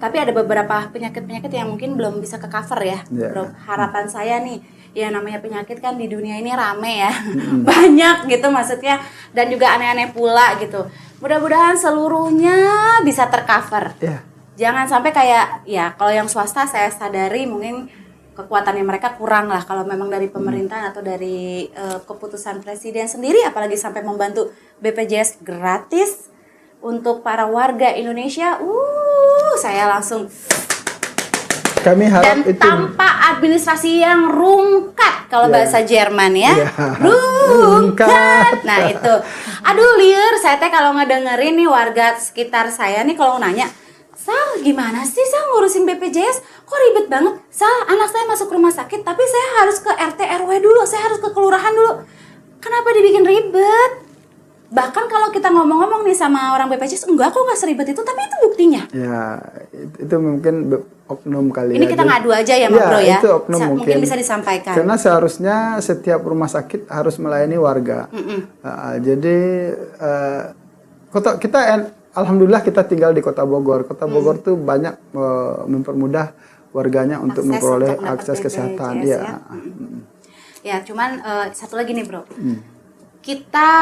Tapi ada beberapa penyakit-penyakit yang mungkin belum bisa ke cover ya, bro. Harapan saya nih, ya namanya penyakit kan di dunia ini rame ya, banyak gitu maksudnya, dan juga aneh-aneh pula gitu. Mudah-mudahan seluruhnya bisa tercover. Jangan sampai kayak ya kalau yang swasta saya sadari mungkin kekuatannya mereka kurang lah kalau memang dari pemerintahan atau dari keputusan presiden sendiri, apalagi sampai membantu BPJS gratis untuk para warga Indonesia. Saya langsung kami harap dan itu tanpa administrasi yang rungkat kalau bahasa Jerman ya. Rungkat. Nah itu, aduh liar, saya teh kalau ngedengerin nih warga sekitar saya nih kalau nanya, Sal, gimana sih Sal ngurusin BPJS? Kok ribet banget? Sal, anak saya masuk rumah sakit, tapi saya harus ke RT RW dulu, saya harus ke kelurahan dulu. Kenapa dibikin ribet? Bahkan kalau kita ngomong-ngomong nih sama orang BPJS, enggak kok nggak seribet itu, tapi itu buktinya. Ya, itu mungkin oknum kali Ini ya. kita ngadu aja ya, Bro ya. Itu oknum Mungkin bisa disampaikan. Karena seharusnya setiap rumah sakit harus melayani warga. Jadi kota kita alhamdulillah kita tinggal di Kota Bogor. Kota Bogor tuh banyak mempermudah warganya untuk memperoleh akses kesehatan. Ya. Ya, cuman satu lagi nih, Bro.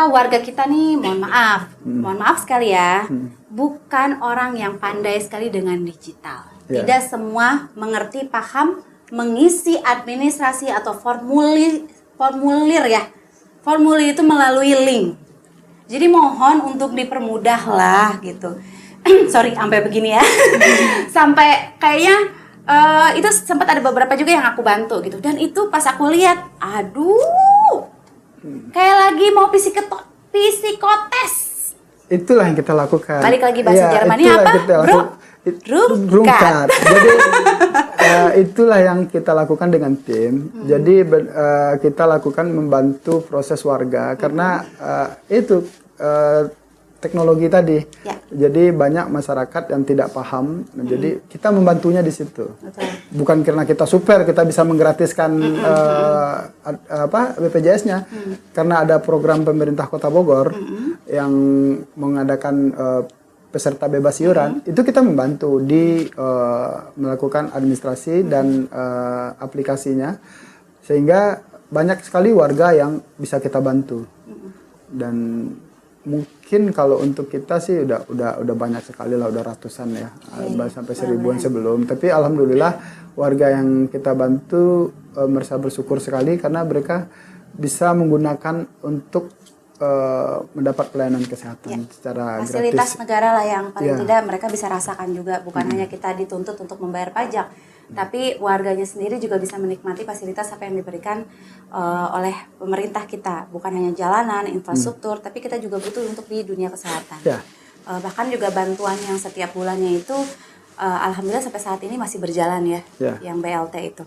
Warga kita nih, mohon maaf sekali ya, bukan orang yang pandai sekali dengan digital. Ya. Tidak semua mengerti, paham, mengisi administrasi atau formulir ya. Formulir itu melalui link. Jadi mohon untuk dipermudah lah gitu. Sorry, sampai begini ya. Sampai kayaknya itu sempat ada beberapa juga yang aku bantu gitu. Dan itu pas aku lihat, aduh, kayak lagi mau psikotes. Itulah yang kita lakukan. Balik lagi bahasa Jermannya apa? Drumkat. Jadi itulah yang kita lakukan dengan tim. Jadi kita lakukan membantu proses warga karena itu teknologi tadi. Ya. Jadi banyak masyarakat yang tidak paham. Jadi kita membantunya di situ. Betul. Bukan karena kita super, kita bisa menggratiskan BPJS-nya. Karena ada program pemerintah Kota Bogor yang mengadakan peserta bebas iuran, itu kita membantu di melakukan administrasi dan aplikasinya, sehingga banyak sekali warga yang bisa kita bantu. Dan mungkin kalau untuk kita sih udah banyak sekali lah, udah ratusan ya, sampai 1000-an sebelum. Tapi alhamdulillah warga yang kita bantu merasa bersyukur sekali karena mereka bisa menggunakan untuk mendapat pelayanan kesehatan secara fasilitas gratis. negara lah yang paling tidak mereka bisa rasakan juga, bukan hanya kita dituntut untuk membayar pajak, tapi warganya sendiri juga bisa menikmati fasilitas apa yang diberikan oleh pemerintah kita, bukan hanya jalanan, infrastruktur, tapi kita juga butuh untuk di dunia kesehatan. Bahkan juga bantuan yang setiap bulannya itu alhamdulillah sampai saat ini masih berjalan ya, yang BLT itu.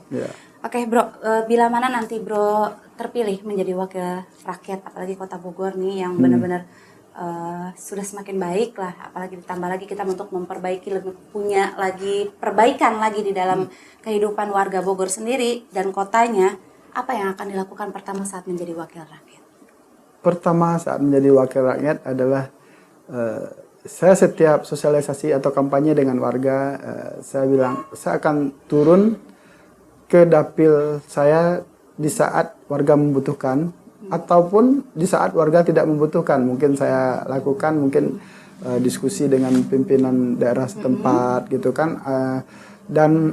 Oke, Bro, bila mana nanti Bro terpilih menjadi wakil rakyat, apalagi Kota Bogor nih yang benar-benar sudah semakin baik lah, apalagi ditambah lagi kita untuk memperbaiki, punya lagi perbaikan lagi di dalam kehidupan warga Bogor sendiri dan kotanya, apa yang akan dilakukan pertama saat menjadi wakil rakyat? Pertama saat menjadi wakil rakyat adalah saya setiap sosialisasi atau kampanye dengan warga, saya bilang saya akan turun ke dapil saya di saat warga membutuhkan ataupun di saat warga tidak membutuhkan. Mungkin saya lakukan diskusi dengan pimpinan daerah setempat gitu kan, dan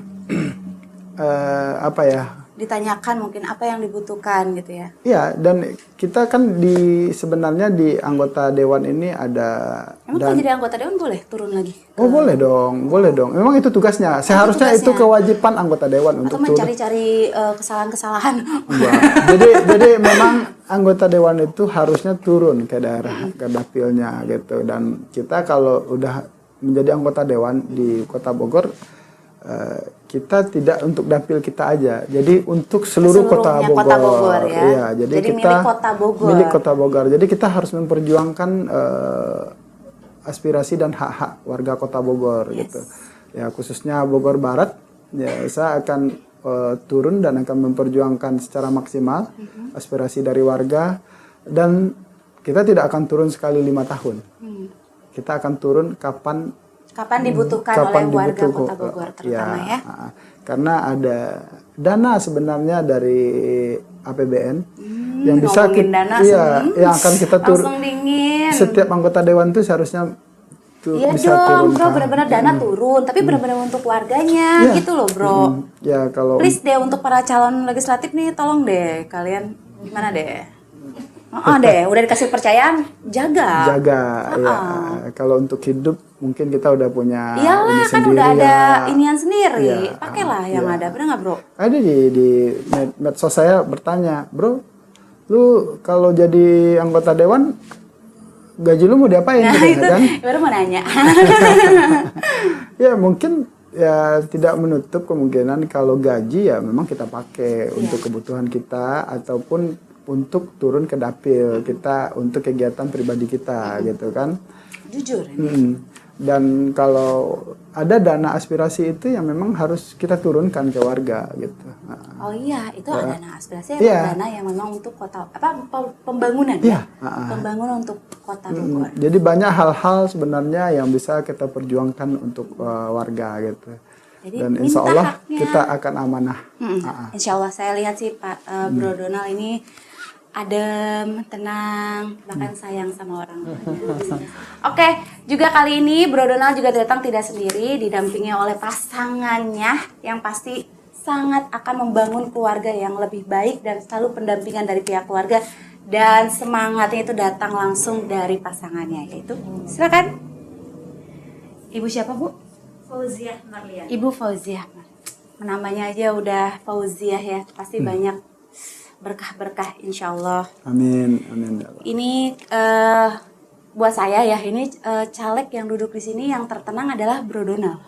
ditanyakan mungkin apa yang dibutuhkan gitu ya. Iya, dan kita kan sebenarnya di anggota dewan ini ada. Emang kalau jadi anggota dewan boleh turun lagi? Oh boleh dong. Memang itu tugasnya. Seharusnya itu kewajiban anggota dewan untuk turun. Atau mencari-cari kesalahan-kesalahan. Jadi memang anggota dewan itu harusnya turun ke daerah, ke dapilnya gitu. Dan kita kalau udah menjadi anggota dewan di Kota Bogor, kita tidak untuk dapil kita aja, jadi untuk seluruh Kota Bogor. Ya. Iya, jadi kita milik Kota Bogor. Jadi kita harus memperjuangkan aspirasi dan hak-hak warga Kota Bogor gitu. Ya khususnya Bogor Barat, ya saya akan turun dan akan memperjuangkan secara maksimal aspirasi dari warga, dan kita tidak akan turun sekali 5 tahun. Kita akan turun kapan dibutuhkan oleh warga Kota Bogor terutama ya. Karena ada dana sebenarnya dari APBN yang bisa yang akan kita turun. Setiap anggota dewan itu seharusnya bisa turun. Bro, benar-benar dana turun, tapi benar-benar untuk warganya gitu loh, Bro. Kalau please deh untuk para calon legislatif nih, tolong deh kalian gimana deh. Udah dikasih percayaan, jaga. Ya. Kalau untuk hidup mungkin kita udah punya ini kan sendiri, udah ada inian sendiri. Pakailah yang ada, benar nggak, Bro? Ada di medsos saya bertanya, Bro, lu kalau jadi anggota dewan gaji lu mau diapain? Nah, gitu, itu kan? baru mau nanya. Ya mungkin ya tidak menutup kemungkinan kalau gaji ya memang kita pakai untuk kebutuhan kita ataupun untuk turun ke dapil kita untuk kegiatan pribadi kita gitu kan. Jujur ini. Dan kalau ada dana aspirasi itu yang memang harus kita turunkan ke warga gitu. Oh iya, itu ada dana aspirasi, Iya. dana yang memang untuk kota pembangunan Iya. ya. Pembangunan untuk kota Bogor. Jadi banyak hal-hal sebenarnya yang bisa kita perjuangkan untuk warga gitu. Jadi Dan minta insya Allah haknya. kita akan amanah. Insya Allah saya lihat sih Pak Bro Donald ini adem, tenang, bahkan sayang sama orang tuanya. Oke, juga kali ini Bro Donald juga datang tidak sendiri, didampingi oleh pasangannya yang pasti sangat akan membangun keluarga yang lebih baik dan selalu pendampingan dari pihak keluarga, dan semangatnya itu datang langsung dari pasangannya, yaitu silakan Ibu siapa Bu? Fauziah Marlian. Ibu Fauziah. Namanya aja udah Fauziah ya, pasti banyak berkah-berkah insya Allah. Amin, amin ya Allah. Ini buat saya ya, ini caleg yang duduk di sini yang tertenang adalah Bro Donald.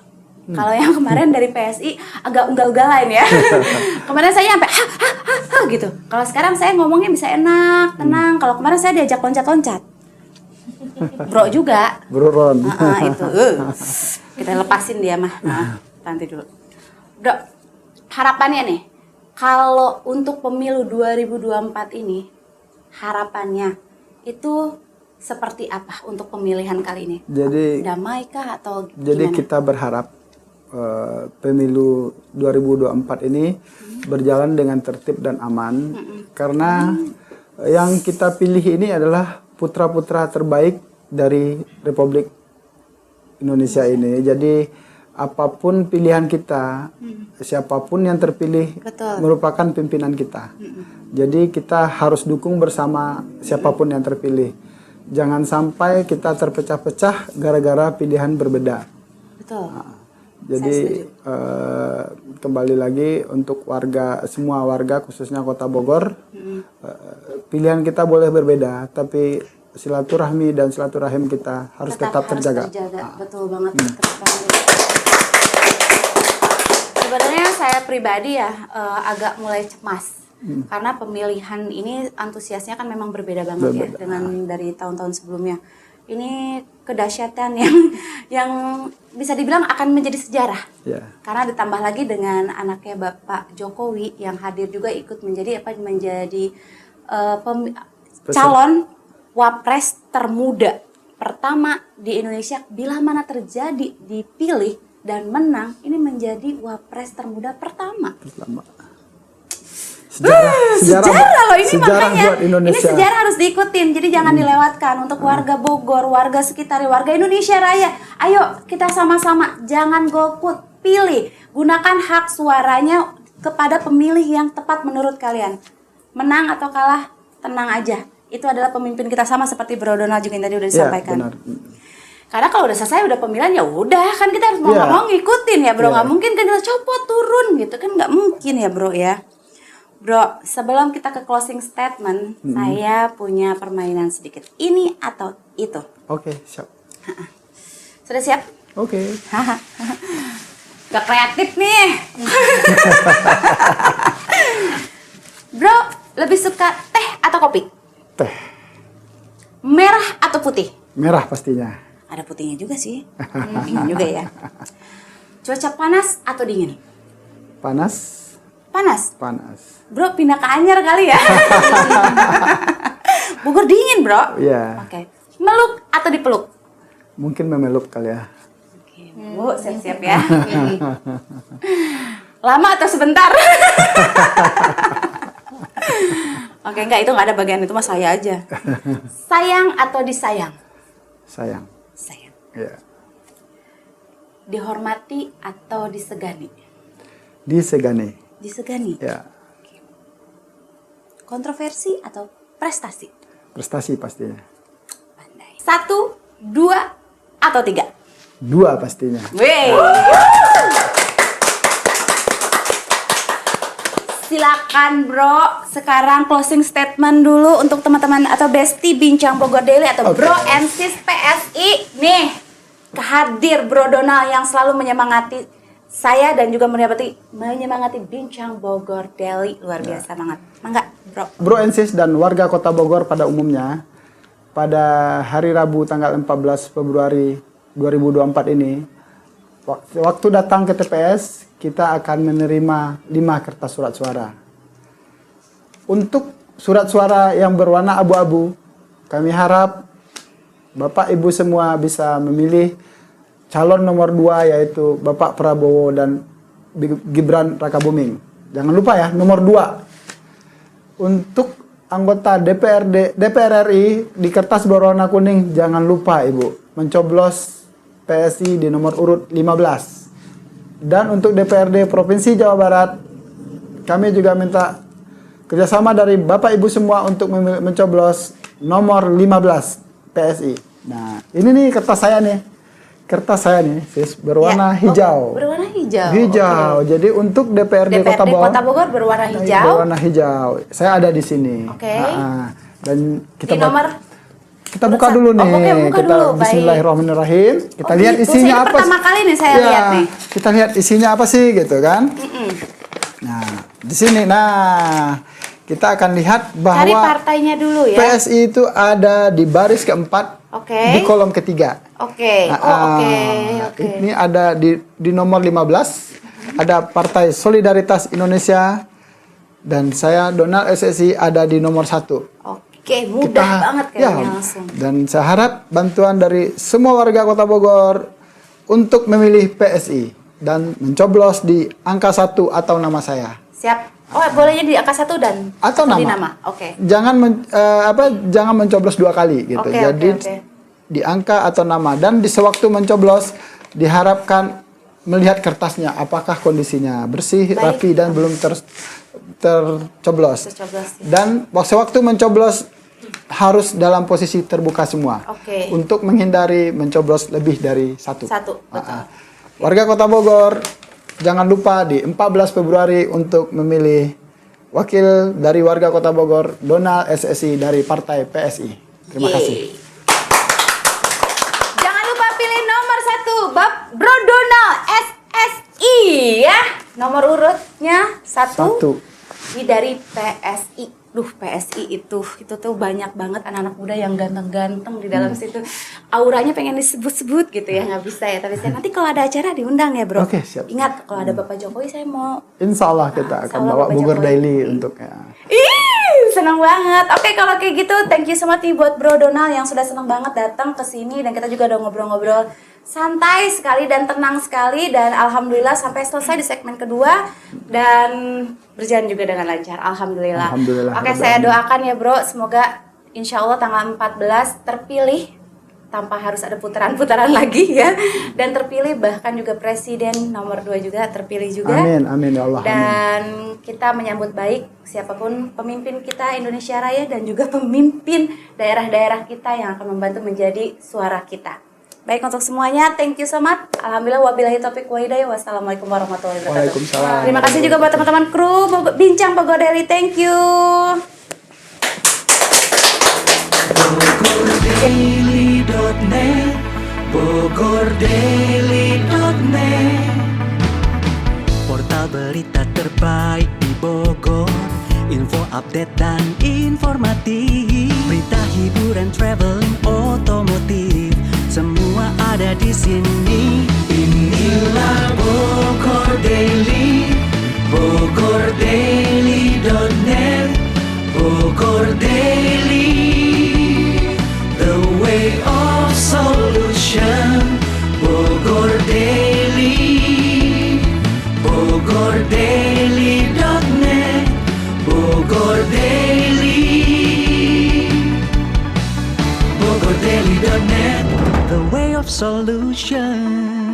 Kalau yang kemarin dari PSI agak ugal-ugalan ya. Kemarin saya sampai gitu. Kalau sekarang saya ngomongnya bisa enak, tenang. Kalau kemarin saya diajak loncat-loncat. Bro juga. Bro Ron. Itu. Kita lepasin dia mah. Nanti dulu. Bro, harapannya nih, kalau untuk pemilu 2024 ini, harapannya itu seperti apa untuk pemilihan kali ini? Jadi Damai kah atau Jadi gimana? kita berharap pemilu 2024 ini berjalan dengan tertib dan aman, karena yang kita pilih ini adalah putra-putra terbaik dari Republik Indonesia ini. Jadi apapun pilihan kita, siapapun yang terpilih Betul. merupakan pimpinan kita. Jadi kita harus dukung bersama siapapun yang terpilih. Jangan sampai kita terpecah-pecah gara-gara pilihan berbeda. Betul. Jadi kembali lagi untuk semua warga khususnya Kota Bogor, pilihan kita boleh berbeda, tapi silaturahmi dan silaturahim kita harus tetap terjaga. Betul banget. Sebenarnya saya pribadi ya agak mulai cemas. Karena pemilihan ini antusiasnya kan memang berbeda banget ya dengan dari tahun-tahun sebelumnya. Ini kedahsyatan yang bisa dibilang akan menjadi sejarah. Ya. Karena ditambah lagi dengan anaknya Bapak Jokowi yang hadir juga ikut menjadi calon wapres termuda pertama di Indonesia, bila mana terjadi dipilih dan menang, ini menjadi wapres termuda pertama. Sejarah loh ini, makanya buat Indonesia. ini sejarah harus diikutin, jadi jangan dilewatkan untuk warga Bogor, warga sekitar, warga Indonesia Raya. Ayo kita sama-sama, jangan golput, pilih, gunakan hak suaranya kepada pemilih yang tepat menurut kalian. Menang atau kalah, tenang aja, itu adalah pemimpin kita, sama seperti Bro Donald juga yang tadi udah disampaikan. Benar. Karena kalau udah selesai udah pemilihan ya udah, kan kita harus mau nggak mau ngikutin ya Bro, nggak mungkin kan kita copot turun gitu kan, nggak mungkin ya Bro ya. Bro, sebelum kita ke closing statement, saya punya permainan sedikit. Ini atau itu? Oke, siap. Sudah siap? Oke. Gak kreatif nih. Bro, lebih suka teh atau kopi? Teh. Merah atau putih? Merah pastinya. Ada putihnya juga sih. Dingin juga ya. Cuaca panas atau dingin? Panas. Panas. Panas. Bro, pindah ke Anyer kali ya. Bogor dingin, Bro. Iya. Oke. Meluk atau dipeluk? Mungkin memeluk kali ya. Oke, Bu, siap-siap ya. Lama atau sebentar? Oke, enggak, itu nggak ada bagian itu, mas saya aja. Sayang atau disayang? Sayang. Sayang. Iya. Dihormati atau disegani? Disegani. Disegani. Ya. Kontroversi atau prestasi? Prestasi pastinya. Pandai. 1, 2, atau 3? 2 pastinya. Wih. Silakan Bro, sekarang closing statement dulu untuk teman-teman atau Besti Bincang Bogor Daily atau Bro and Sis PSI. Nih, kehadir Bro Donald yang selalu menyemangati saya dan juga menyemangati Bincang Bogor Daily. Luar biasa banget. Mangga, Bro. Bro and Sis dan warga Kota Bogor pada umumnya, pada hari Rabu tanggal 14 Februari 2024 ini, waktu datang ke TPS, kita akan menerima 5 kertas surat suara. Untuk surat suara yang berwarna abu-abu, kami harap Bapak Ibu semua bisa memilih calon nomor 2, yaitu Bapak Prabowo dan Gibran Rakabuming. Jangan lupa ya, nomor 2. Untuk anggota DPR RI di kertas berwarna kuning, jangan lupa Ibu mencoblos PSI di nomor urut 15. Dan untuk DPRD Provinsi Jawa Barat, kami juga minta kerjasama dari Bapak Ibu semua untuk mencoblos nomor 15 PSI. Nah, ini nih kertas saya nih. Kertas saya nih, Sis, berwarna hijau. Berwarna hijau. Hijau. Okay. Jadi untuk DPRD Kota Bogor berwarna hijau. Berwarna hijau. Saya ada di sini. Oke. Dan kita kita buka dulu nih. Buka kita dulu. Bismillahirrahmanirrahim. Kita lihat gitu. isinya apa. Pertama kali nih saya lihat nih. Kita lihat isinya apa sih gitu kan? Nah, di sini. Nah, kita akan lihat bahwa cari partainya dulu ya. PSI itu ada di baris keempat. Di kolom ketiga. Oke. Ini ada di nomor 15. Ada Partai Solidaritas Indonesia. Dan saya Donald SSI ada di nomor 1. Oke, mudah banget kayaknya langsung. Dan saya harap bantuan dari semua warga Kota Bogor untuk memilih PSI dan mencoblos di angka 1 atau nama saya. Siap. Oh, bolehnya di angka 1 dan atau nama. Oke. Jangan jangan mencoblos 2 kali gitu. Jadi di angka atau nama, dan di sewaktu mencoblos diharapkan melihat kertasnya apakah kondisinya bersih, rapi dan belum tercoblos. Dan waktu mencoblos harus dalam posisi terbuka semua. Untuk menghindari mencoblos lebih dari 1. Betul. Warga Kota Bogor, jangan lupa di 14 Februari untuk memilih wakil dari warga Kota Bogor, Donald SSI dari Partai PSI. Terima kasih. Jangan lupa pilih nomor 1, Bro Donald SSI ya. Nomor urutnya 1. Ini dari PSI. PSI itu tuh banyak banget anak-anak muda yang ganteng-ganteng di dalam situ. Auranya pengen disebut-sebut gitu ya, nggak bisa ya. Tapi saya nanti kalau ada acara diundang ya, Bro. Oke, siap. Ingat kalau ada Bapak Jokowi saya mau. Insya Allah kita akan bawa Bogor Daily untuknya. Senang banget. Oke, kalau kayak gitu thank you so much nih buat Bro Donald yang sudah senang banget datang ke sini, dan kita juga udah ngobrol-ngobrol santai sekali dan tenang sekali, dan alhamdulillah sampai selesai di segmen kedua dan berjalan juga dengan lancar. Alhamdulillah. Oke, saya doakan ya Bro, semoga insya Allah tanggal 14 terpilih tanpa harus ada putaran-putaran lagi ya, dan terpilih, bahkan juga presiden nomor 2 juga terpilih juga. Amin ya Allah. Dan kita menyambut baik siapapun pemimpin kita Indonesia Raya dan juga pemimpin daerah-daerah kita yang akan membantu menjadi suara kita. Baik, untuk semuanya, thank you so much. Alhamdulillah, wabillahi taufiq wa hidayah. Wassalamualaikum warahmatullahi wabarakatuh. Waalaikumsalam. Terima kasih juga buat teman-teman kru Bincang Bogor Daily. Thank you. BogorDaily.net, BogorDaily.net, portal berita terbaik di Bogor. Info update dan informatif, berita hiburan, traveling, otomotif, semua ada di sini. Inilah Bogor Daily, BogorDaily.net, Bogor Daily, the way of solution. Bogor Daily, BogorDaily.net, Bogor Daily, BogorDaily.net, the way of solution.